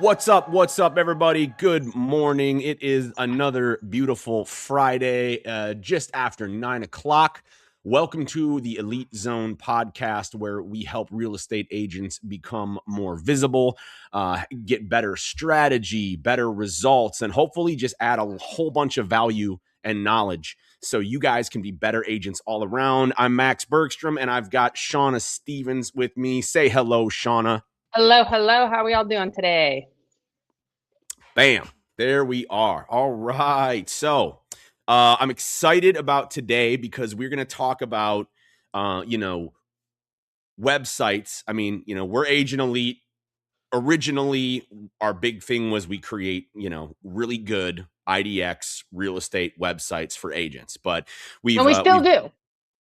What's up, everybody? Good morning. It is another beautiful Friday, just after 9 o'clock. Welcome to the Elite Zone podcast, where we help real estate agents become more visible, get better strategy, better results, and hopefully just add a whole bunch of value and knowledge so you guys can be better agents all around. I'm Max Bergstrom, and I've got Shauna Stevens with me. Say hello, Shauna. Hello. How are we all doing today? Bam. There we are. All right. So I'm excited about today because we're going to talk about, websites. I mean, we're Agent Elite. Originally, our big thing was we create, really good IDX real estate websites for agents, but And we still we've do.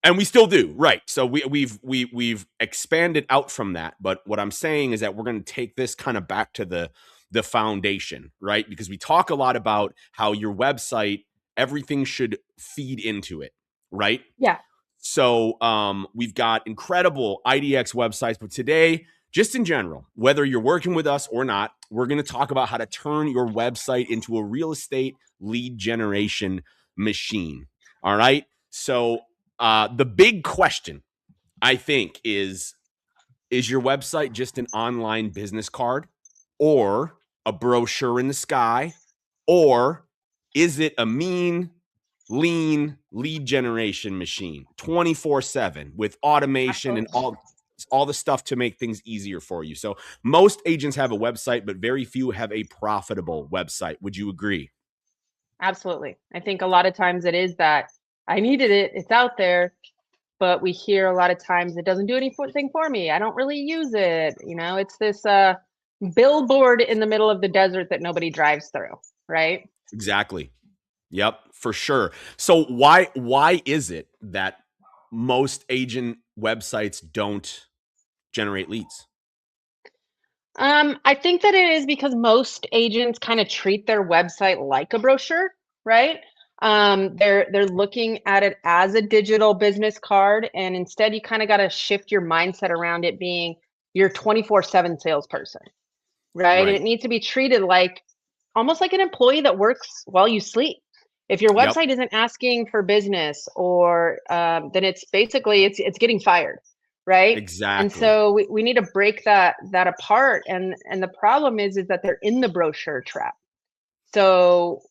and we still do, right? So we've expanded out from that. But what I'm saying is that we're going to take this kind of back to the foundation, right? Because we talk a lot about how your website, everything should feed into it, right? Yeah. So we've got incredible IDX websites, but today, just in general, whether you're working with us or not, we're going to talk about how to turn your website into a real estate lead generation machine. All right. So the big question, I think, is your website just an online business card or a brochure in the sky? Or is it a mean, lean lead generation machine 24/7 with automation and all the stuff to make things easier for you? So most agents have a website, but very few have a profitable website. Would you agree? Absolutely. I think a lot of times it is that I needed it, it's out there, but we hear a lot of times it doesn't do anything for me. I don't really use it. It's this billboard in the middle of the desert that nobody drives through, right? Exactly. Yep, for sure. So why is it that most agent websites don't generate leads? I think that it is because most agents kind of treat their website like a brochure, right? They're looking at it as a digital business card, and instead you kind of got to shift your mindset around it being your 24/7 salesperson, right? And Right. it needs to be treated like almost like an employee that works while you sleep. If your Yep. website isn't asking for business, or then it's basically it's getting fired, right? And Exactly. so we need to break that apart. And the problem is that they're in the brochure trap. So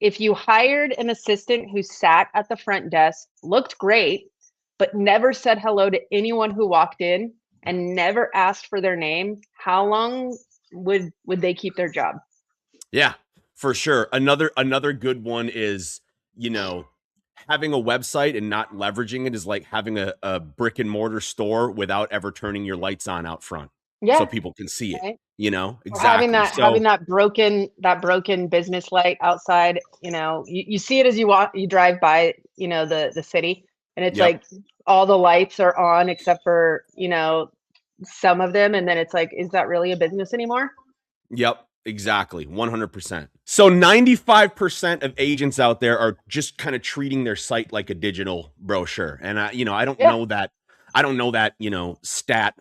if you hired an assistant who sat at the front desk, looked great, but never said hello to anyone who walked in and never asked for their name, how long would they keep their job? Yeah, for sure. Another good one is, you know, having a website and not leveraging it is like having a brick and mortar store without ever turning your lights on out front so Yeah, people can see it, right. Or having Exactly. that broken business light outside. You see it as you drive by, the city, and it's Yep. like all the lights are on except for, some of them, and then it's like, is that really a business anymore? Yep, exactly. 100%. So 95% of agents out there are just kind of treating their site like a digital brochure. And I don't Yeah. know that stat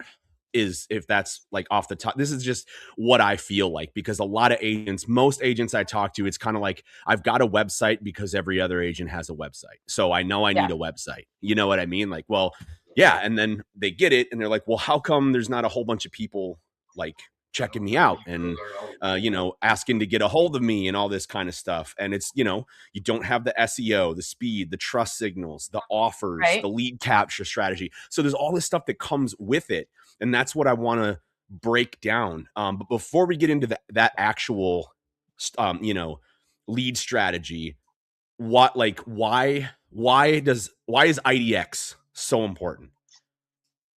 is, if that's like off the top. This is just what I feel like, because a lot of agents, most agents I talk to, it's kind of like, I've got a website because every other agent has a website. So I know I Yeah. need a website. You know what I mean? Like, well, yeah. And then they get it and they're like, well, how come there's not a whole bunch of people like checking me out and asking to get a hold of me and all this kind of stuff? And it's, you don't have the SEO, the speed, the trust signals, the offers, Right. the lead capture strategy. So there's all this stuff that comes with it, and that's what I want to break down. But before we get into that actual, lead strategy, why is IDX so important?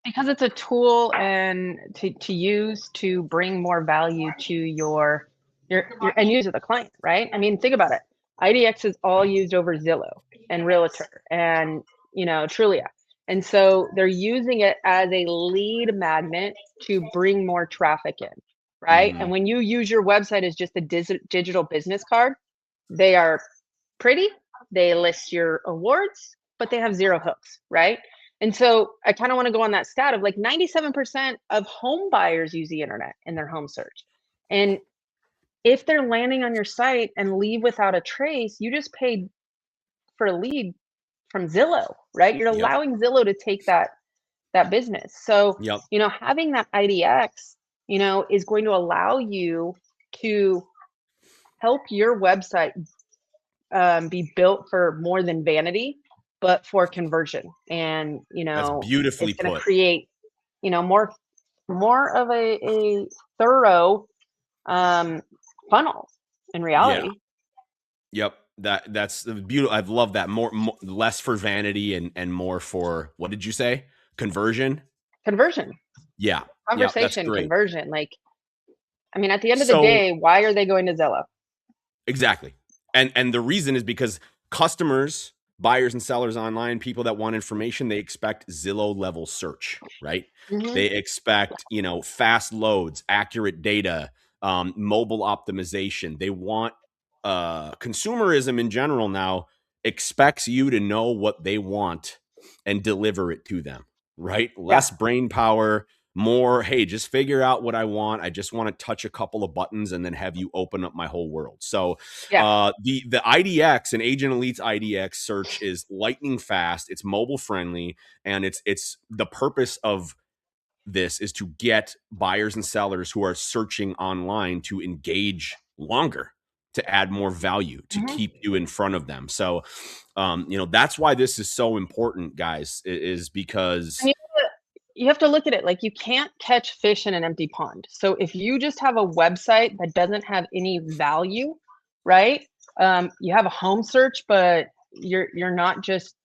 Because it's a tool and to use to bring more value to your end user, the client, right? I mean, think about it. IDX is all used over Zillow and Realtor and Trulia. And so they're using it as a lead magnet to bring more traffic in, right? Mm-hmm. And when you use your website as just a digital business card, they are pretty, they list your awards, but they have zero hooks, right? And so I kind of want to go on that stat of like 97% of home buyers use the internet in their home search. And if they're landing on your site and leave without a trace, you just paid for a lead from Zillow, right? You're Yep. allowing Zillow to take that business. So, Yep. having that IDX, is going to allow you to help your website be built for more than vanity, but for conversion. And, That's it's beautifully going to put. create, more of a thorough funnel in Yeah. reality. Yep. That's beautiful. I've loved that. More less for vanity and more for, what did you say? Conversion? Conversion, Yeah. Yeah, that's conversation, great. conversion. Like, I mean, at the end of the So day, why are they going to Zillow? exactly. And the reason is because customers, buyers and sellers online, people that want information, they expect Zillow level search, right? Hmm. They expect, fast loads, accurate data, mobile optimization. They want consumerism in general now expects you to know what they want and deliver it to them, right? Yeah. Less brain power, more, hey, just figure out what I want. I just want to touch a couple of buttons and then have you open up my whole world. So Yeah. the IDX and Agent Elite's IDX search is lightning fast. It's mobile friendly, and it's the purpose of this is to get buyers and sellers who are searching online to engage longer, to add more value, to Hmm. keep you in front of them. So, that's why this is so important, guys, is because And you have to look at it like you can't catch fish in an empty pond. So if you just have a website that doesn't have any value, right? You have a home search, but you're not just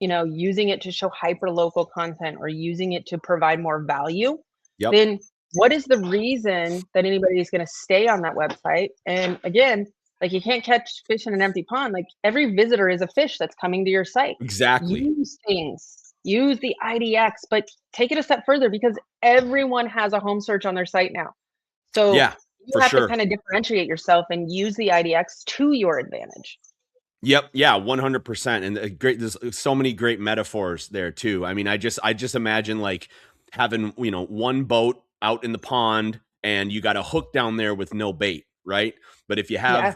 using it to show hyper local content or using it to provide more value, yep, then what is the reason that anybody is going to stay on that website? And again, like you can't catch fish in an empty pond. Like every visitor is a fish that's coming to your site. exactly. Use things, use the IDX, but take it a step further because everyone has a home search on their site now. So Yeah, you for have to sure. kind of differentiate yourself and use the IDX to your advantage. Yep. Yeah. 100%. And great. There's so many great metaphors there too. I mean, I just imagine like having, one boat out in the pond and you got a hook down there with no bait. Right. But Yeah.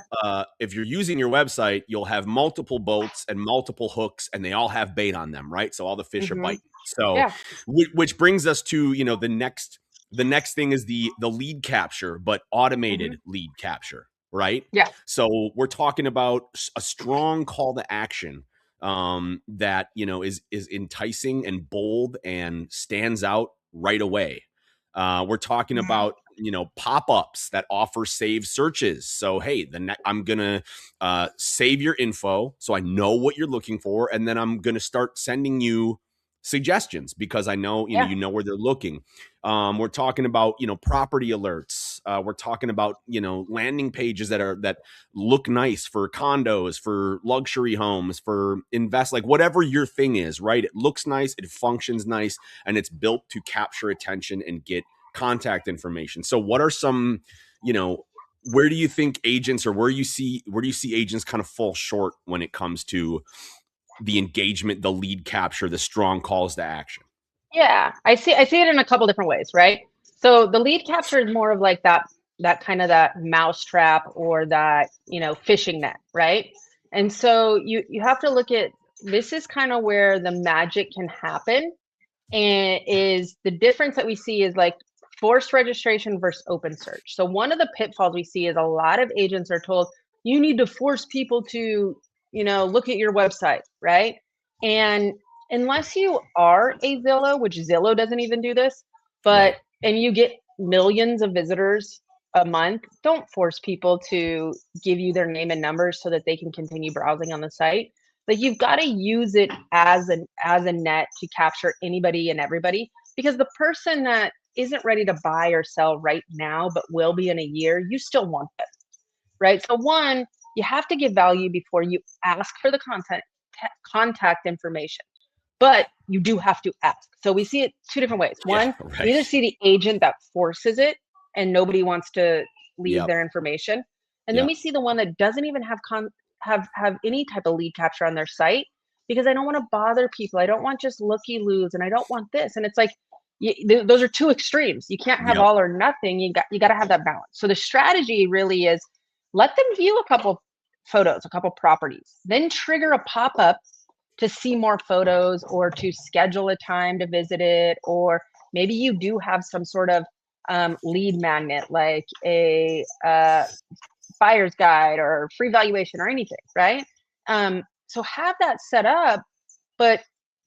if you're using your website, you'll have multiple boats and multiple hooks and they all have bait on them. Right. So all the fish are Hmm. biting. So, Yeah. which brings us to, the next thing is the lead capture, but Hmm. automated lead capture. Right. Yeah. So we're talking about a strong call to action that is enticing and bold and stands out right away. We're talking Mhm. about pop-ups that offer saved searches. So hey, I'm gonna save your info so I know what you're looking for, and then I'm gonna start sending you suggestions because I know Yeah. you know where they're looking. We're talking about property alerts. We're talking about landing pages that look nice for condos, for luxury homes, for invest, like whatever your thing is, right? It looks nice, it functions nice, and it's built to capture attention and get contact information. So what are some, where do you think agents or where do you see agents kind of fall short when it comes to the engagement, the lead capture, the strong calls to action? Yeah, I see it in a couple different ways, right? So the lead capture is more of like that kind of that mousetrap or that, fishing net, right? And so you have to look at this is kind of where the magic can happen. And is the difference that we see is like forced registration versus open search. So one of the pitfalls we see is a lot of agents are told you need to force people to, look at your website, right? And unless you are a Zillow, which Zillow doesn't even do this, but Right. and you get millions of visitors a month, don't force people to give you their name and numbers so that they can continue browsing on the site. Like you've got to use it as a net to capture anybody and everybody because the person that isn't ready to buy or sell right now but will be in a year, you still want them, right? So one, you have to give value before you ask for the contact information, but you do have to ask. So we see it two different ways. Yeah. One, we either Right. see the agent that forces it and nobody wants to leave Yep. their information, and then Yep. we see the one that doesn't even have any type of lead capture on their site because I don't want to bother people. I don't want just looky loos, and I don't want this. And it's like those are two extremes. You can't have Yep. all or nothing. You got to have that balance. So the strategy really is let them view a couple photos, a couple properties, then trigger a pop-up to see more photos or to schedule a time to visit it. Or maybe you do have some sort of lead magnet, like a buyer's guide or free valuation or anything, right? So have that set up, but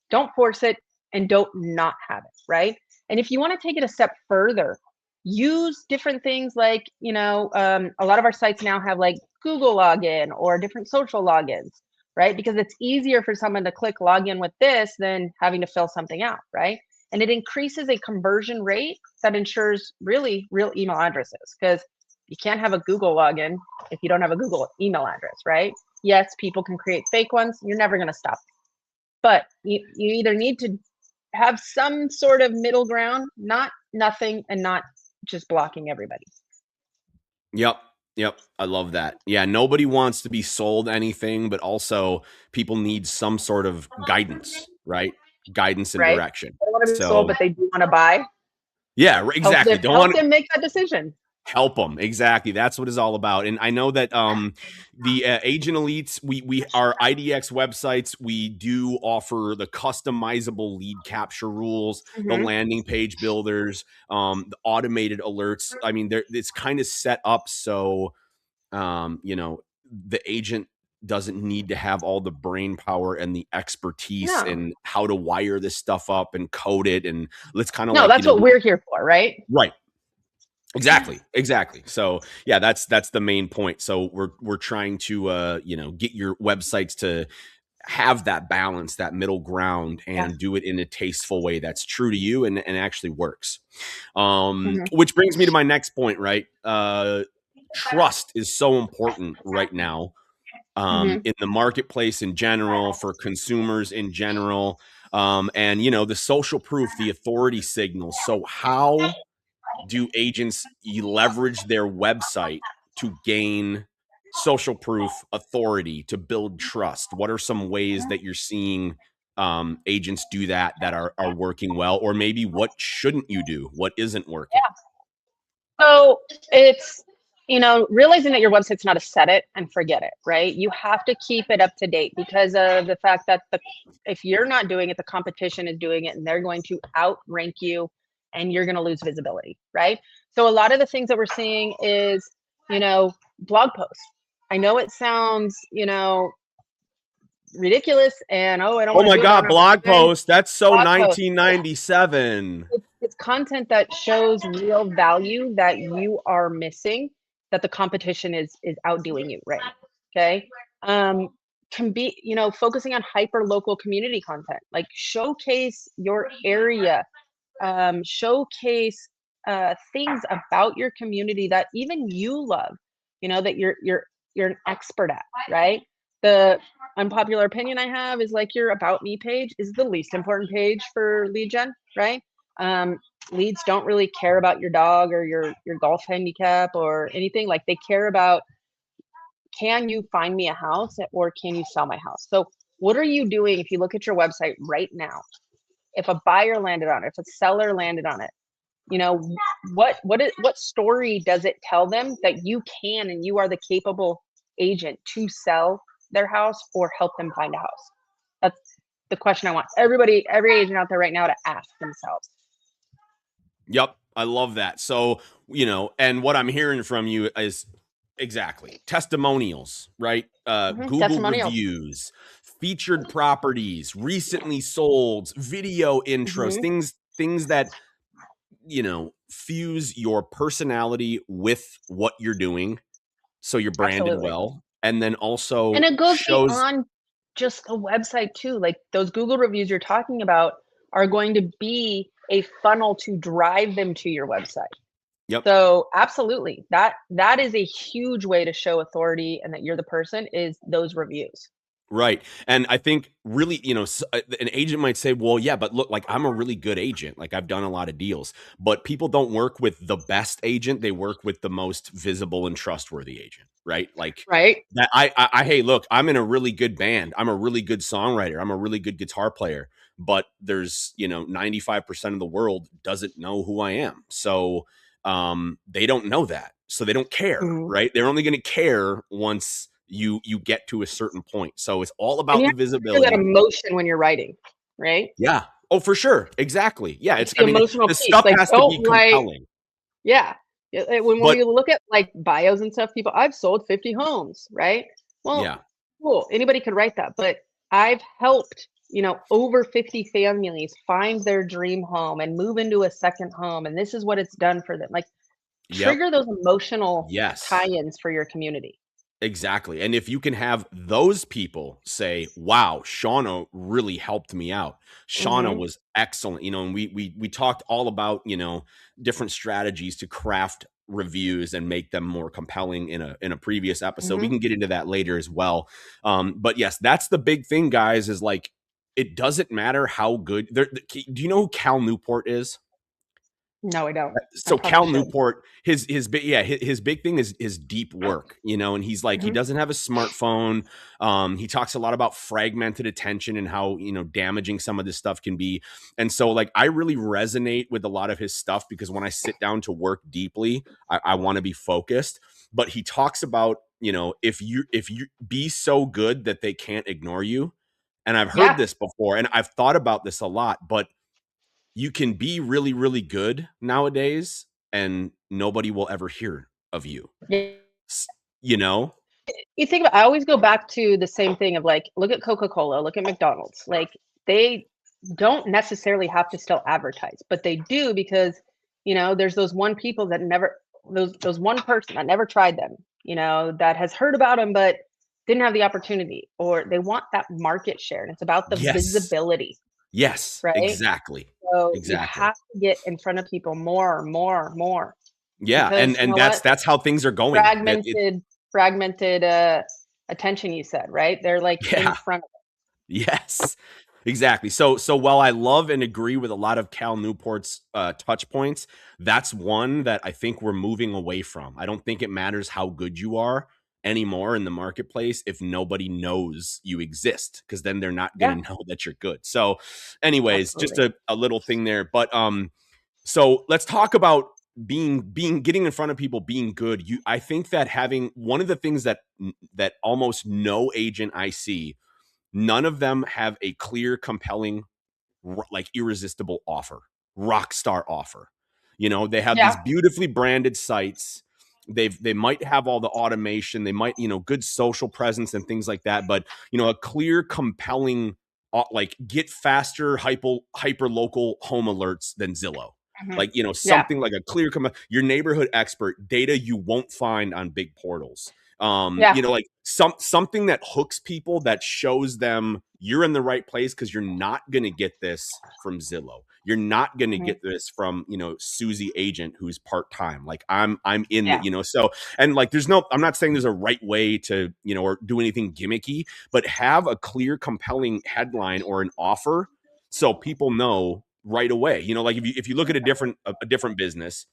don't force it and don't not have it, right? And if you want to take it a step further, use different things like, a lot of our sites now have like Google login or different social logins, right? Because it's easier for someone to click login with this than having to fill something out, right? And it increases a conversion rate that ensures really real email addresses, because you can't have a Google login if you don't have a Google email address, right? Yes, people can create fake ones. You're never going to stop. But you either need to have some sort of middle ground, not nothing, and not just blocking everybody. Yep. Yep. I love that. Yeah. Nobody wants to be sold anything, but also people need some sort of guidance, right? Guidance and Right? direction. They don't want to be sold, So, but they do want to buy. yeah, exactly. Don't Help want to them make that decision. help them. Exactly. That's what it's all about. And I know that the Agent Elites, we our IDX websites, we do offer the customizable lead capture rules, the Mm-hmm. landing page builders, the automated alerts. I mean, it's kind of set up so the agent doesn't need to have all the brain power and the expertise No, and how to wire this stuff up and code it. And let's kind of no, like, that's what we're here for, right? right. Exactly. So yeah, that's the main point. So we're trying to get your websites to have that balance, that middle ground, Yeah. and do it in a tasteful way that's true to you and actually works. Mm-hmm. Which brings me to my next point, right? Trust is so important right now, Mm-hmm. in the marketplace in general, for consumers in general, and the social proof, the authority signals. So how do agents leverage their website to gain social proof, authority, to build trust? What are some ways that you're seeing agents do that are working well? Or maybe what shouldn't you do? What isn't working? So it's, realizing that your website's not a set it and forget it, right? You have to keep it up to date because of the fact that if you're not doing it, the competition is doing it and they're going to outrank you and you're going to lose visibility, right? So a lot of the things that we're seeing is, blog posts. I know it sounds, ridiculous and I don't Oh want to my do it. I God, don't have blog time. post. That's so Blog posts. 1997. It's content that shows real value that you are missing, that the competition is outdoing you, right? Okay. Can be, focusing on hyper local community content, like showcase your area, showcase things about your community that even you love, that you're an expert at, right? The unpopular opinion I have is like your about me page is the least important page for lead gen, right? um, Leads don't really care about your dog or your golf handicap or anything. Like, they care about, can you find me a house or can you sell my house? So what are you doing if you look at your website right now? If a buyer landed on it, if a seller landed on it, you know, what story does it tell them that you can and you are the capable agent to sell their house or help them find a house? That's the question I want every agent out there right now to ask themselves. Yep. I love that. So, and what I'm hearing from you is exactly testimonials, right? Google Testimonials. reviews, featured properties, recently sold, video intros, Hmm. things that, fuse your personality with what you're doing. So you're branded Absolutely. well. And then And also it goes shows, beyond just the website too. Like, those Google reviews you're talking about are going to be a funnel to drive them to your website. yep. So absolutely, that is a huge way to show authority and that you're the person, is those reviews. Right. And I think really, an agent might say, well, yeah, but look, like I'm a really good agent. Like I've done a lot of deals, but people don't work with the best agent. They work with the most visible and trustworthy agent. Right. Like Right. that. Hey, look, I'm in a really good band. I'm a really good songwriter. I'm a really good guitar player, but there's, 95% of the world doesn't know who I am. So, they don't know that. So they don't care. Mhm. Right. They're only going to care once you get to a certain point. So it's all And about you the have to feel that visibility. emotion when you're writing, right? Yeah. Oh, for sure. Exactly. Yeah. It's I the mean, emotional the piece. stuff Like, has to don't be write. compelling. Yeah. Yeah, when But we look at like bios and stuff, people, I've sold 50 homes, right? Well, yeah. cool. Anybody could write that, but I've helped, over 50 families find their dream home and move into a second home. And this is what it's done for them. Like, Yep. trigger those emotional Yes. tie-ins for your community. Exactly. And if you can have those people say, wow, Shauna really helped me out. Shauna Hmm. was excellent. And we talked all about, different strategies to craft reviews and make them more compelling in a previous episode. We Hmm. can get into that later as well. But yes, that's the big thing, guys, is like it doesn't matter how good do you know who Cal Newport is? No, I don't. I So probably Cal should. Newport, his big thing is deep work, and he's like he Hmm. doesn't have a smartphone. He talks a lot about fragmented attention and how damaging some of this stuff can be. And so like I really resonate with a lot of his stuff because when I sit down to work deeply, I want to be focused. But he talks about if you be so good that they can't ignore you. And I've heard Yeah. this before, and I've thought about this a lot, but you can be really, really good nowadays and nobody will ever hear of you. Yeah. S- You know? You think about, I always go back to the same thing of like, look at Coca-Cola, look at McDonald's. Like, they don't necessarily have to still advertise, but they do because, there's those one people that never those one person that never tried them, that has heard about them but didn't have the opportunity, or they want that market share, and it's about the Yes. visibility, Yes. right? Exactly. So you Exactly. have to get in front of people more, more, more, Yeah. And because you and know that's what? that's how things are going. That it Fragmented attention, you said, right? They're like in yeah. front of Yes. Exactly. So while I love and agree with a lot of Cal Newport's touch points, that's one that I think we're moving away from. I don't think it matters how good you are anymore in the marketplace if nobody knows you exist, because then they're not yeah, going to know that you're good. So anyways, just absolutely. a little thing there. But so let's talk about being getting in front of people, being good. I think that having one of the things that almost no agent I see, none of them have a clear, compelling, like irresistible offer, rock star offer. They have these Yeah. beautifully branded sites. They might have all the automation. They might, good social presence and things like that. But, a clear, compelling, like get faster, hyper local home alerts than Zillow. Mhm. Like, Yeah. something like a clear, your neighborhood expert data you won't find on big portals. Yeah. Like something that hooks people, that shows them you're in the right place, because you're not going to get this from Zillow. You're not going to Mhm. get this from, Susie agent who's part-time. Like I'm in the, Yeah. so, and like I'm not saying there's a right way to, or do anything gimmicky, but have a clear, compelling headline or an offer so people know right away. Like if you look at a different business,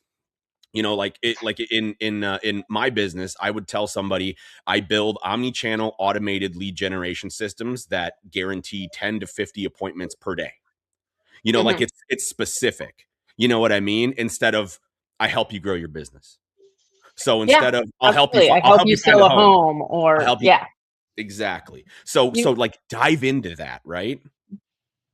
like in my business, I would tell somebody I build omni-channel automated lead generation systems that guarantee 10 to 50 appointments per day. Like Mhm. it's specific. You know what I mean? Instead of I help you grow your business. So Yeah. instead of Absolutely. I I'll help help you you find sell a a home. home, I'll or help you yeah. exactly. So You like dive into that, right?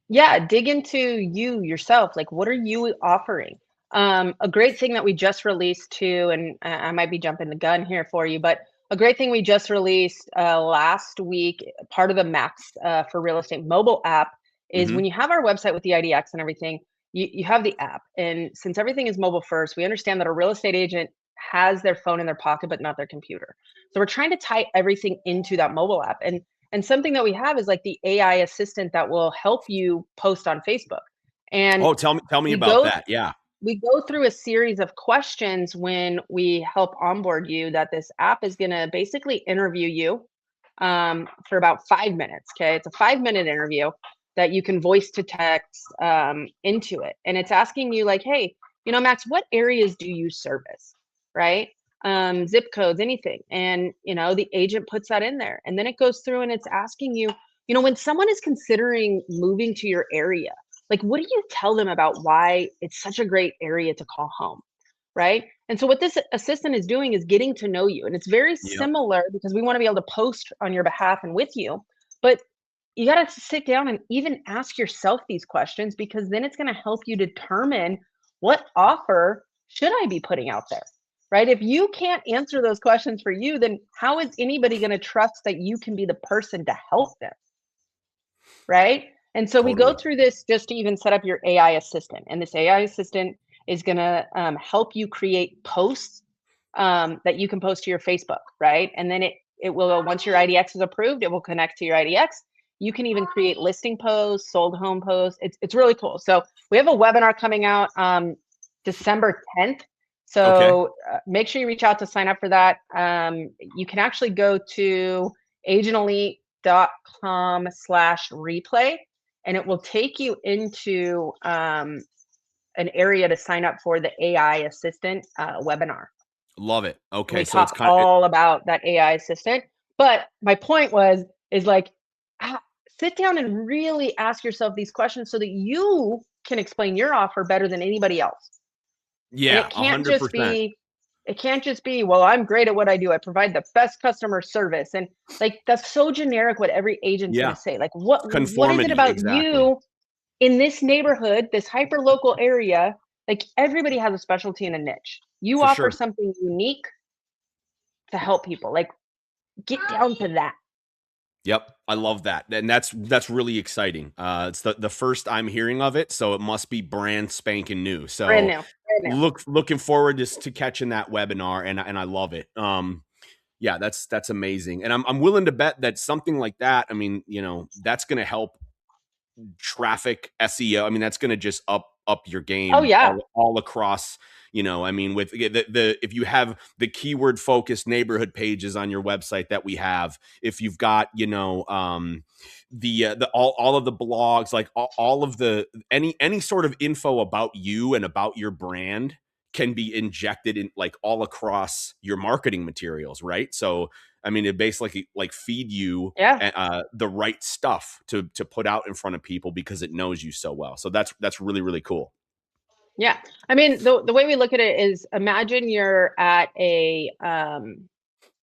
Yeah, dig into you yourself. Like, what are you offering? A great thing that we just released too, and I might be jumping the gun here for you, but a great thing we just released last week, part of the Max for Real Estate mobile app, is when Hmm. you have our website with the IDX and everything, you have the app. And since everything is mobile first, we understand that a real estate agent has their phone in their pocket, but not their computer. So we're trying to tie everything into that mobile app. And something that we have is like the AI assistant that will help you post on Facebook. And Oh, tell me we about go that. Yeah. we go through a series of questions when we help onboard you, that this app is going to basically interview you. for about 5 minutes. Okay. It's a 5-minute interview that you can voice to text into it. And it's asking you, like, hey, Max, what areas do you service? Right? Zip codes, anything. And, the agent puts that in there. And then it goes through and it's asking you, when someone is considering moving to your area, like, what do you tell them about why it's such a great area to call home? Right? And so what this assistant is doing is getting to know you. And it's very Yep. similar because we want to be able to post on your behalf and with you. But you got to sit down and even ask yourself these questions, because then it's going to help you determine what offer should I be putting out there. Right? If you can't answer those questions for you, then how is anybody going to trust that you can be the person to help them? Right? And so we go Totally. through this just to even set up your AI assistant. And this AI assistant is going to help you create posts that you can post to your Facebook, right? And then it will, once your IDX is approved, it will connect to your IDX. You can even create listing posts, sold home posts. It's really cool. So we have a webinar coming out December 10th. Okay. So make sure you reach out to sign up for that. You can actually go to agentelite.com/replay, and it will take you into an area to sign up for the AI assistant webinar. Love it. And Okay. we So it's talk kind of, all about that AI assistant. But my point is like, sit down and really ask yourself these questions so that you can explain your offer better than anybody else. And yeah, 100%. it can't just be, well, I'm great at what I do. I provide the best customer service. And like, that's so generic what every agent's going Yeah. to say. Like, what is it Conformity. about Exactly. you in this neighborhood, this hyper local area? Like, everybody has a specialty and a niche. You For offer sure. something unique to help people. Like, get down to that. Yep, I love that, and that's really exciting. It's the first I'm hearing of it, so it must be brand spanking new. Brand So new. Brand new. looking forward to catching that webinar, and I love it. Yeah, that's amazing, and I'm willing to bet that something like that. I mean, that's going to help traffic SEO. I mean, that's going to just up your Oh game yeah. all across. I mean, with the if you have the keyword focused neighborhood pages on your website that we have, if you've got the all of the blogs, like all of the any sort of info about you and about your brand can be injected in like all across your marketing materials, right? So I mean, it basically like feed you Yeah. the right stuff to put out in front of people because it knows you so well. So that's really really cool. Yeah. I mean, the way we look at it is, imagine you're at a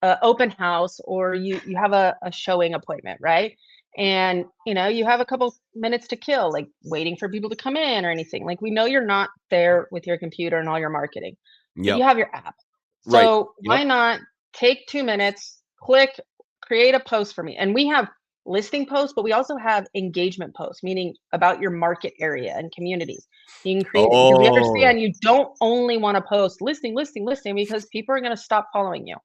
open house, or you have a showing appointment, right? And you have a couple minutes to kill, like waiting for people to come in or anything. Like, we know you're not there with your computer and all your marketing, but you Yep. have your app. Right. So Yep. why not take 2 minutes, click, create a post for me? And we have listing posts, but we also have engagement posts, meaning about your market area and communities. You can create it because we Oh. understand you don't only want to post listing, listing, listing, because people are going to stop following you.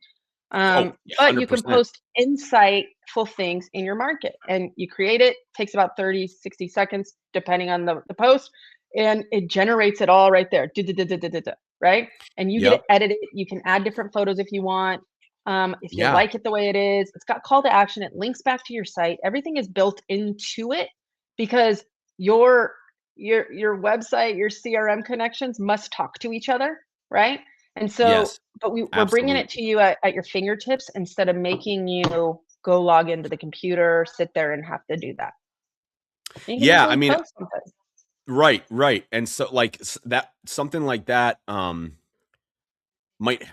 Oh, yeah, But you can 100%. post insightful things in your market, and you create it, takes about 30, 60 seconds, depending on the post, and it generates it all right there. Right? And you get Yep. to edit it. You can add different photos if you want. If you Yeah. like it the way it is, it's got call to action. It links back to your site. Everything is built into it, because your your website, your CRM connections must talk to each other, right? And so, Yes. but we're bringing it Absolutely. to you at your fingertips, instead of making you go log into the computer, sit there and have to do that. You can Yeah, I easily mean, post something. right. And so like that something like that might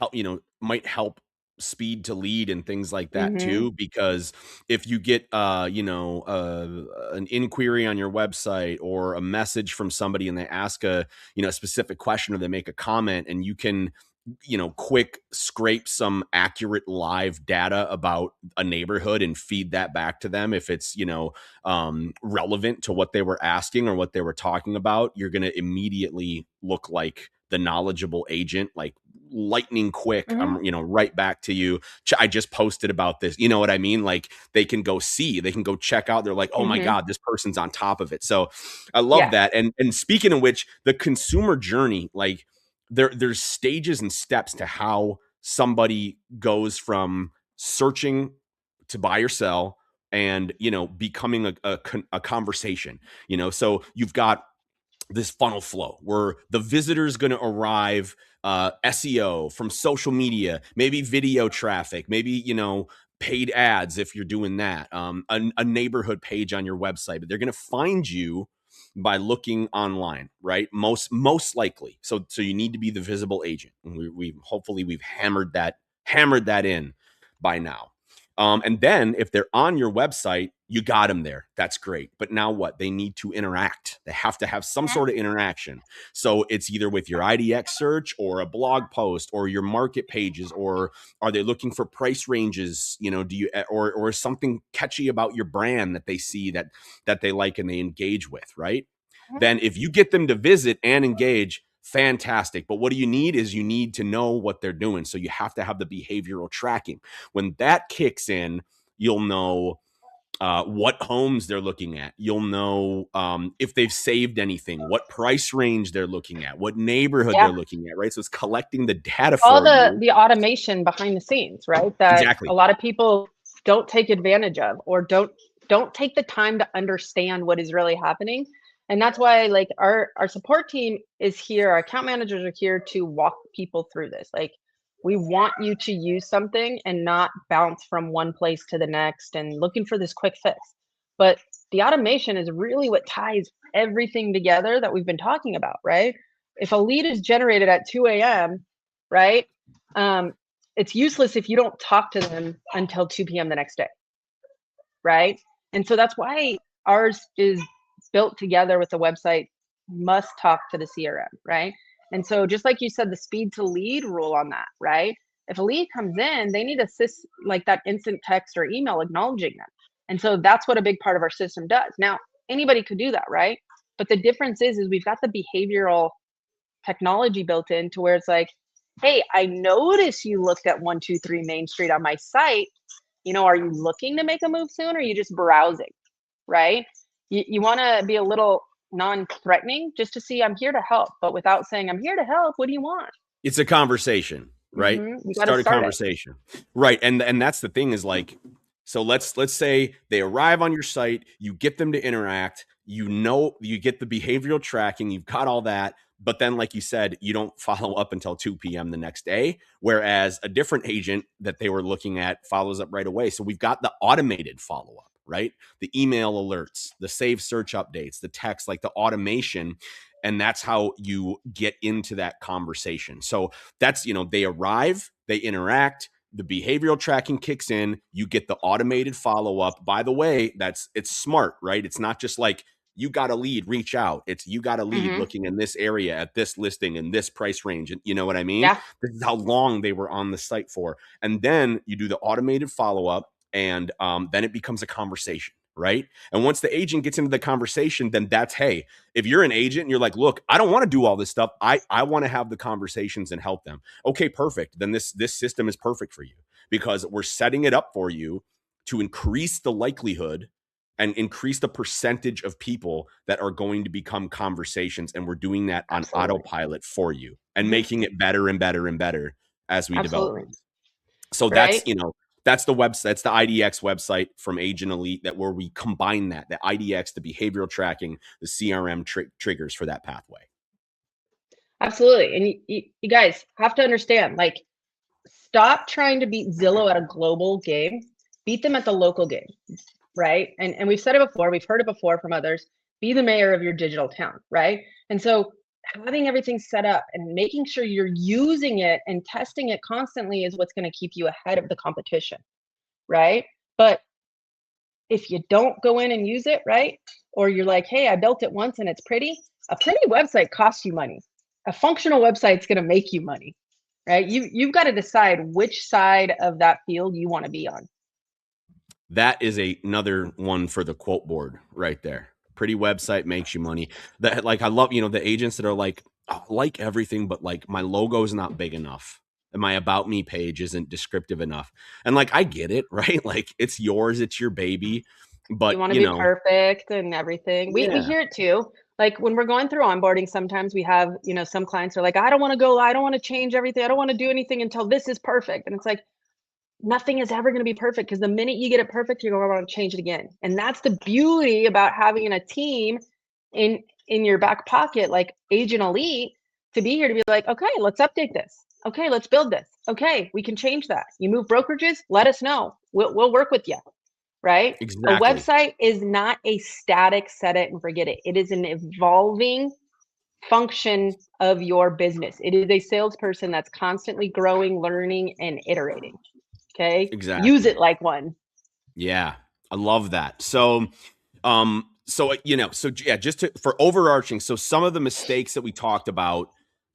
help speed to lead and things like that Mhm. too, because if you get an inquiry on your website or a message from somebody and they ask a specific question or they make a comment, and you can quick scrape some accurate live data about a neighborhood and feed that back to them, if it's relevant to what they were asking or what they were talking about, you're going to immediately look like the knowledgeable agent, like lightning quick. Mhm. I'm right back to you. I just posted about this. You know what I mean? Like they can go check out. They're like, oh my Mhm. god, this person's on top of it. So I love Yeah. that. And speaking of which, the consumer journey, like there's stages and steps to how somebody goes from searching to buy or sell, and becoming a conversation. So you've got this funnel flow where the visitor is going to arrive, SEO from social media, maybe video traffic, maybe paid ads if you're doing that, a neighborhood page on your website, but they're going to find you by looking online, right? Most likely. So you need to be the visible agent. And we hopefully we've hammered that in by now. And then if they're on your website, you got them there. That's great. But now what? They need to interact. They have to have some sort of interaction. So it's either with your IDX search or a blog post or your market pages, or are they looking for price ranges? Do you or something catchy about your brand that they see that they like and they engage with, right? Then if you get them to visit and engage, fantastic. But what do you need is you need to know what they're doing. So you have to have the behavioral tracking. When that kicks in, you'll know what homes they're looking at. You'll know if they've saved anything, what price range they're looking at, what neighborhood they're looking at, right? So it's collecting the data All for you. the automation behind the scenes, right? That Exactly. a lot of people don't take advantage of, or don't take the time to understand what is really happening. And that's why, like, our support team is here, our account managers are here to walk people through this. Like, we want you to use something and not bounce from one place to the next and looking for this quick fix. But the automation is really what ties everything together that we've been talking about, right? If a lead is generated at 2 a.m., right? It's useless if you don't talk to them until 2 p.m. the next day, right? And so that's why ours is built together with the website must talk to the CRM, right? And so just like you said, the speed to lead rule on that, right? If a lead comes in, they need assist like that instant text or email acknowledging them. And so that's what a big part of our system does. Now, anybody could do that, right? But the difference is we've got the behavioral technology built in to where it's like, hey, I notice you looked at 123 Main Street on my site. Are you looking to make a move soon, or are you just browsing, right? You want to be a little non-threatening, just to see I'm here to help, but without saying I'm here to help. What do you want? It's a conversation, right? You got to Start a conversation, right? And that's the thing is like, so let's say they arrive on your site, you get them to interact, you get the behavioral tracking, you've got all that, but then like you said, you don't follow up until 2 p.m. the next day, whereas a different agent that they were looking at follows up right away. So we've got the automated follow-up, right? The email alerts, the save search updates, the text, like the automation. And that's how you get into that conversation. So that's, they arrive, they interact, the behavioral tracking kicks in, you get the automated follow-up. By the way, it's smart, right? It's not just like, you got a lead, reach out. It's you got a lead looking in this area at this listing in this price range. And you know what I mean? Yeah. This is how long they were on the site for. And then you do the automated follow-up, and then it becomes a conversation, right? And once the agent gets into the conversation, then that's, hey, if you're an agent and you're like, look, I don't want to do all this stuff. I want to have the conversations and help them. Okay, perfect. Then this system is perfect for you, because we're setting it up for you to increase the likelihood and increase the percentage of people that are going to become conversations. And we're doing that on autopilot for you and making it better and better and better as we develop things. So that's, that's the website. That's the IDX website from Agent Elite, that where we combine that, the IDX, the behavioral tracking, the CRM triggers for that pathway. Absolutely. And you guys have to understand, like, stop trying to beat Zillow at a global game. Beat them at the local game. Right. And we've said it before, we've heard it before from others, be the mayor of your digital town. Right. And so having everything set up and making sure you're using it and testing it constantly is what's going to keep you ahead of the competition. Right. But if you don't go in and use it, right, or you're like, hey, I built it once and it's pretty, a pretty website costs you money. A functional website's going to make you money. Right. You've got to decide which side of that field you want to be on. That is another one for the quote board right there. Pretty website makes you money. That, like, I love, the agents that are like, oh, like everything, but like my logo is not big enough and my about me page isn't descriptive enough. And like, I get it, right? Like, it's yours, it's your baby, but you want to be perfect and everything. We hear it too. Like when we're going through onboarding, sometimes we have, some clients are like, I don't want to go, I don't want to change everything. I don't want to do anything until this is perfect. And it's like, nothing is ever going to be perfect, because the minute you get it perfect, you're going to want to change it again. And that's the beauty about having a team in your back pocket, like Agent Elite, to be here to be like, okay, let's update this. Okay, let's build this. Okay, we can change that. You move brokerages, let us know. We'll work with you, right? A Exactly. website is not a static set it and forget it. It is an evolving function of your business. It is a salesperson that's constantly growing, learning, and iterating. Okay, use Exactly. it like one. Yeah. I love that. So yeah, for overarching, so some of the mistakes that we talked about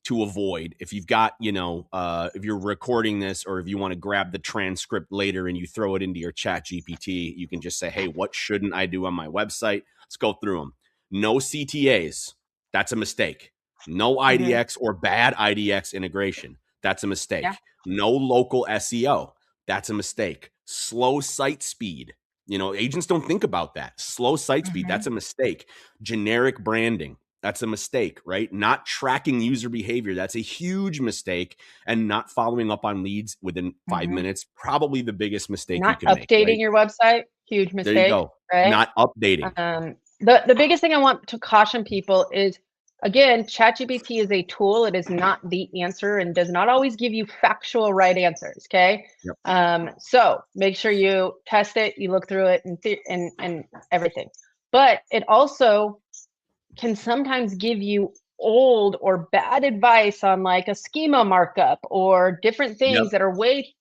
to avoid, if you've got, if you're recording this or if you want to grab the transcript later and you throw it into your chat GPT, you can just say, hey, what shouldn't I do on my website? Let's go through them. No CTAs. That's a mistake. No Mm-hmm. IDX or bad IDX integration. That's a Yeah. mistake. No local SEO. That's a mistake. Slow site speed. Agents don't think about that. Slow site speed, Mm-hmm. that's a mistake. Generic branding, that's a mistake, right? Not tracking user behavior, that's a huge mistake. And not following up on leads within 5 minutes, probably the biggest mistake you Not can make, updating right? your website, huge There you mistake, go. right? Not updating. The biggest thing I want to caution people is, again, ChatGPT is a tool. It is not the answer and does not always give you factual right answers. Okay, Yep. so make sure you test it, you look through it, and everything. But it also can sometimes give you old or bad advice on like a schema markup or different Yep. things that are way,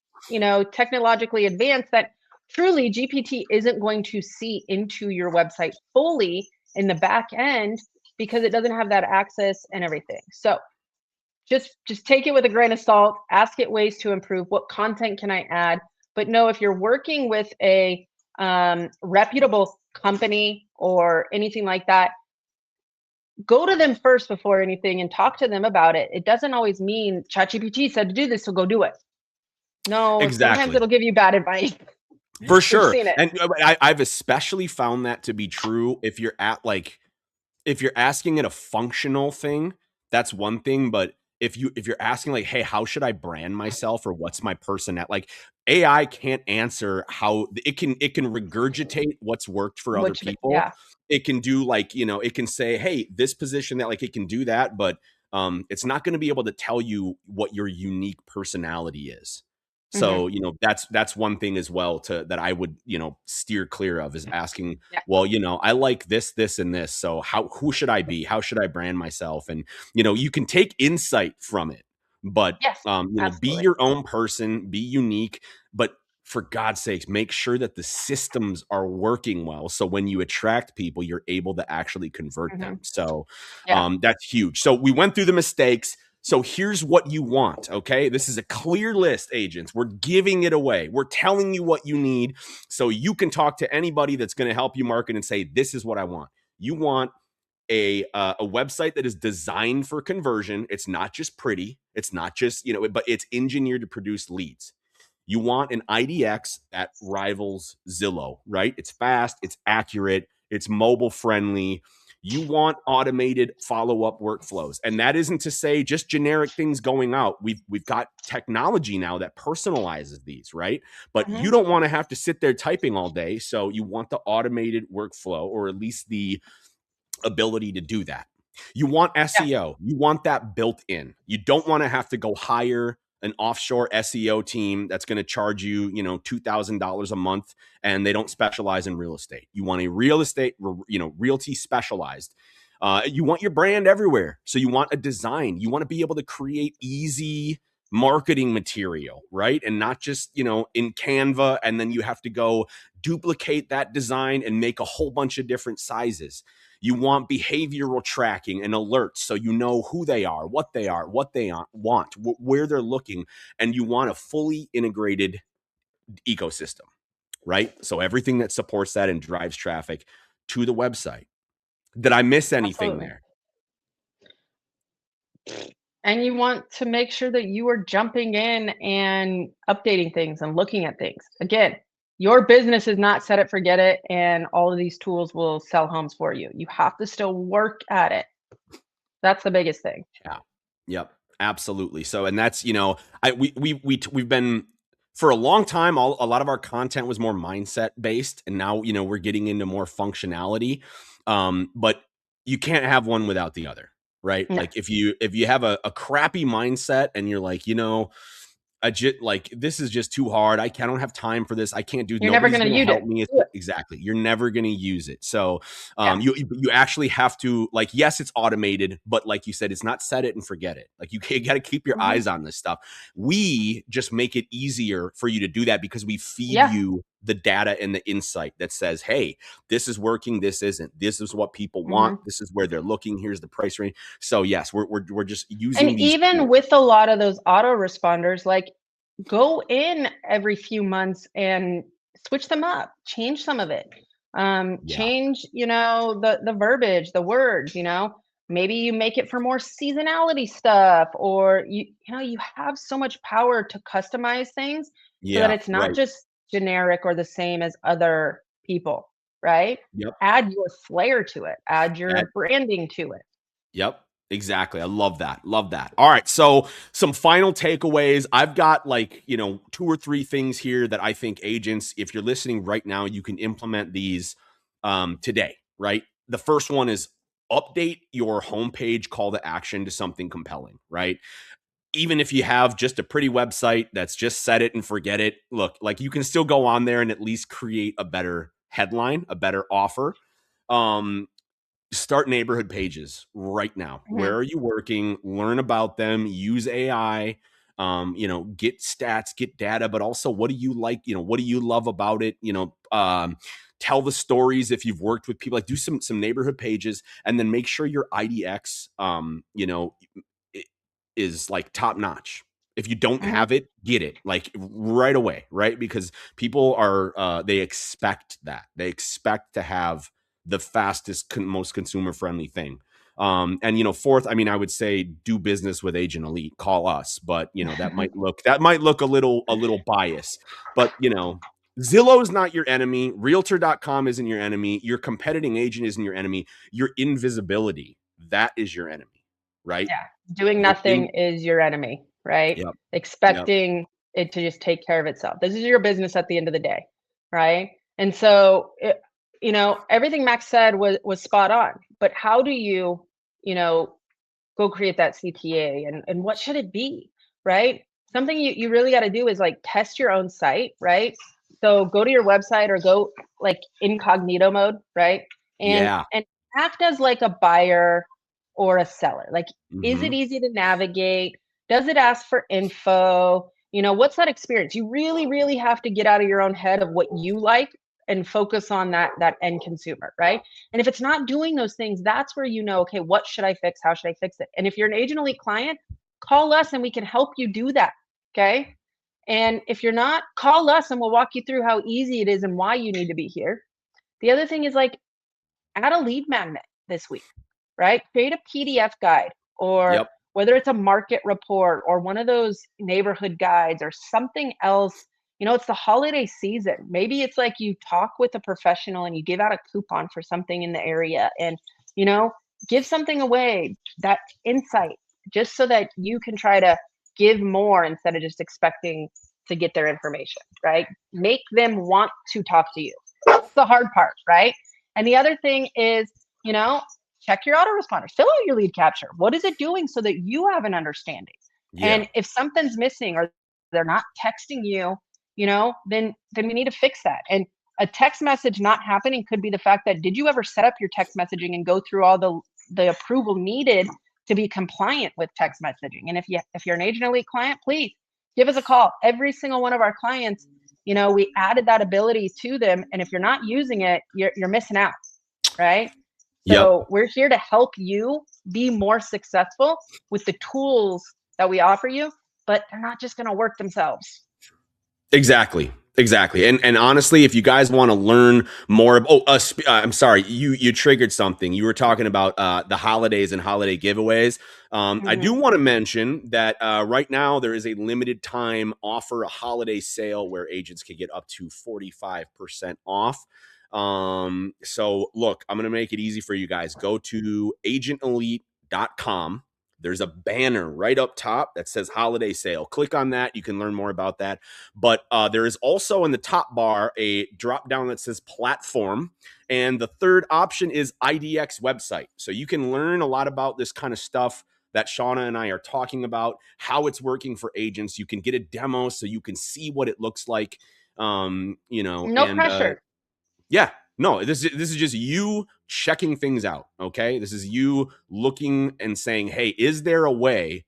technologically advanced, that truly GPT isn't going to see into your website fully in the back end, because it doesn't have that access and everything. So just take it with a grain of salt, ask it ways to improve, what content can I add. But no, if you're working with a reputable company or anything like that, go to them first before anything and talk to them about it. It doesn't always mean ChatGPT said to do this, so go do it. No, sometimes Exactly. it'll give you bad advice. For We've sure. seen it. And I've especially found that to be true if you're at like if you're asking it a functional thing, that's one thing. But if you're asking like, hey, how should I brand myself or what's my personality? Like AI can't answer how it can regurgitate what's worked for other Which, people. yeah. It can do like, it can say, hey, this position that like it can do that, but it's not going to be able to tell you what your unique personality is. Hmm. So, that's one thing as well to that I would, steer clear of is asking, Yeah. well, I like this, and this. So who should I be? How should I brand myself? And, you can take insight from it, but, Yes, be absolutely. your own person, be unique, but for God's sakes, make sure that the systems are working well. So when you attract people, you're able to actually convert Hmm. them. So, Yeah. that's huge. So we went through the mistakes. So here's what you want. Okay. This is a clear list, agents. We're giving it away. We're telling you what you need so you can talk to anybody that's going to help you market and say, this is what I want. You want a website that is designed for conversion. It's not just pretty. It's not just, but it's engineered to produce leads. You want an IDX that rivals Zillow, right? It's fast, it's accurate, it's mobile friendly. You want automated follow-up workflows. And that isn't to say just generic things going out. We've got technology now that personalizes these, right? But Hmm. you don't want to have to sit there typing all day. So you want the automated workflow, or at least the ability to do that. You want Yeah. SEO. You want that built in. You don't want to have to go hire an offshore SEO team that's going to charge you, $2,000 a month, and they don't specialize in real estate. You want a real estate, realty specialized. You want your brand everywhere. So you want a design. You want to be able to create easy marketing material, right? And not just, in Canva, and then you have to go duplicate that design and make a whole bunch of different sizes. You want behavioral tracking and alerts so you know who they are, what they want, where they're looking, and you want a fully integrated ecosystem, right? So everything that supports that and drives traffic to the website. Did I miss anything Absolutely. there? And you want to make sure that you are jumping in and updating things and looking at things. Again, your business is not set it, forget it, and all of these tools will sell homes for you. You have to still work at it. That's the biggest thing. Yeah. Yep. Absolutely. So, and that's, I we've been for a long time, a lot of our content was more mindset based, and now we're getting into more functionality. But you can't have one without the other, right? No, Like if you have a crappy mindset and you're like, like this is just too hard. I don't have time for this. I can't do. you're never Nobody's going to going to use help it. me. Do it. Exactly. You're never going to use it. So Yeah. you actually have to, like, yes, it's automated, but like you said, it's not set it and forget it. Like you got to keep your Mhm. eyes on this stuff. We just make it easier for you to do that because we feed Yeah. you the data and the insight that says, hey, this is working, this isn't. This is what people want. Mhm. This is where they're looking. Here's the price range. So yes, we're just And using these even tools. with a lot of those autoresponders, like, go in every few months and switch them up, change some of it. Yeah. Change, the verbiage, the words, maybe you make it for more seasonality stuff, or you have so much power to customize things so that Yeah. it's not Right. just generic or the same as other people, right? Yep. Add your flair to it, add your branding to it. Yep. Exactly. I love that. Love that. All right. So, some final takeaways. I've got, like, two or three things here that I think agents, if you're listening right now, you can implement these today, right? The first one is update your homepage call to action to something compelling, right? Even if you have just a pretty website that's just set it and forget it, look, like, you can still go on there and at least create a better headline, a better offer. Um, Start neighborhood pages right now. Where Mhm. are you working? Learn about them. Use AI. Get stats, get data, but also, what do you like? What do you love about it? Tell the stories if you've worked with people. Like, do some neighborhood pages, and then make sure your IDX, is like top notch. If you don't Mhm. have it, get it like right away, right? Because people they expect that. They expect to have the fastest, most consumer friendly thing. And fourth, I mean, I would say do business with Agent Elite. Call us, but that might look a little biased. But Zillow is not your enemy. Realtor.com isn't your enemy. Your competing agent isn't your enemy. Your invisibility, that is your enemy, right? Yeah, doing You're nothing in. is your enemy, right? Yep. Yep. Expecting it to just take care of itself. This is your business at the end of the day, right? And so, everything Max said was spot on. But how do you know, go create that CTA, and what should it be, right? Something you really got to do is like test your own site, right? So go to your website or go like incognito mode, right? And Yeah. and act as like a buyer or a seller. Like, is it Mhm. easy to navigate? Does it ask for info? What's that experience? You really, really have to get out of your own head of what you like and focus on that end consumer, right? And if it's not doing those things, that's where okay, what should I fix? How should I fix it? And if you're an Agent Elite client, call us and we can help you do that. Okay. And if you're not, call us and we'll walk you through how easy it is and why you need to be here. The other thing is, like, add a lead magnet this week, right? Create a PDF guide, or Yep. whether it's a market report or one of those neighborhood guides or something else. It's the holiday season. Maybe it's like you talk with a professional and you give out a coupon for something in the area, and, you know, give something away, that insight, just so that you can try to give more instead of just expecting to get their information, right? Make them want to talk to you. That's the hard part, right? And the other thing is, you know, check your autoresponders, fill out your lead capture. What is it doing so that you have an understanding? Yeah. And if something's missing or they're not texting you, then we need to fix that. And a text message not happening could be the fact that, did you ever set up your text messaging and go through all the approval needed to be compliant with text messaging? And if you're an Agent Elite client, please give us a call. Every single one of our clients, we added that ability to them. And if you're not using it, you're missing out, right? Yep. So we're here to help you be more successful with the tools that we offer you, but they're not just going to work themselves. Exactly. Exactly. And honestly, if you guys want to learn more, I'm sorry, you triggered something. You were talking about the holidays and holiday giveaways. I do Mhm. want to mention that right now there is a limited time offer, a holiday sale where agents can get up to 45% off. So look, I'm going to make it easy for you guys. Go to agentelite.com. There's a banner right up top that says holiday sale. Click on that. You can learn more about that. But there is also in the top bar a drop down that says platform. And the third option is IDX website. So you can learn a lot about this kind of stuff that Shauna and I are talking about, how it's working for agents. You can get a demo so you can see what it looks like. No And pressure. yeah, no, this is just you checking things out. Okay, this is you looking and saying, hey, is there a way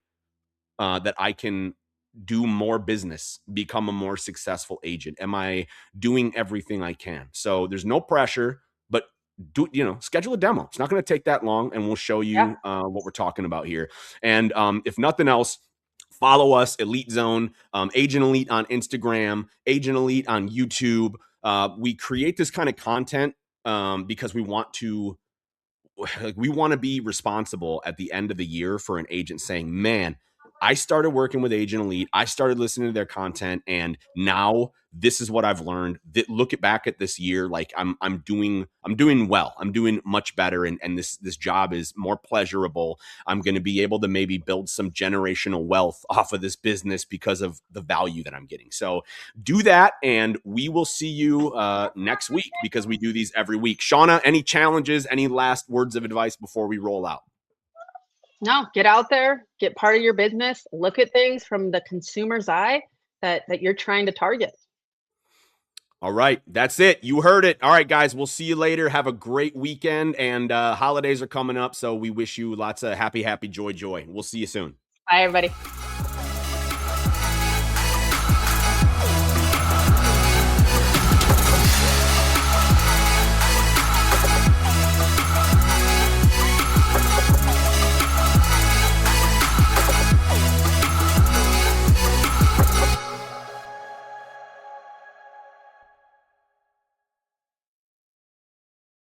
that I can do more business, become a more successful agent? Am I doing everything I can? So there's no pressure, but schedule a demo. It's not going to take that long, and we'll show Yeah. you what we're talking about here. And if nothing else, follow us, Elite Zone, Agent Elite on Instagram, Agent Elite on YouTube. We create this kind of content because we want to be responsible at the end of the year for an agent saying, man, I started working with Agent Elite. I started listening to their content, and now this is what I've learned. Look back at this year, like I'm doing well. I'm doing much better, and this job is more pleasurable. I'm going to be able to maybe build some generational wealth off of this business because of the value that I'm getting. So do that, and we will see you next week because we do these every week. Shauna, any challenges? Any last words of advice before we roll out? No, get out there, get part of your business, look at things from the consumer's eye that you're trying to target. All right, that's it. You heard it. All right, guys, we'll see you later. Have a great weekend, and holidays are coming up, so we wish you lots of happy, joy. We'll see you soon. Bye, everybody.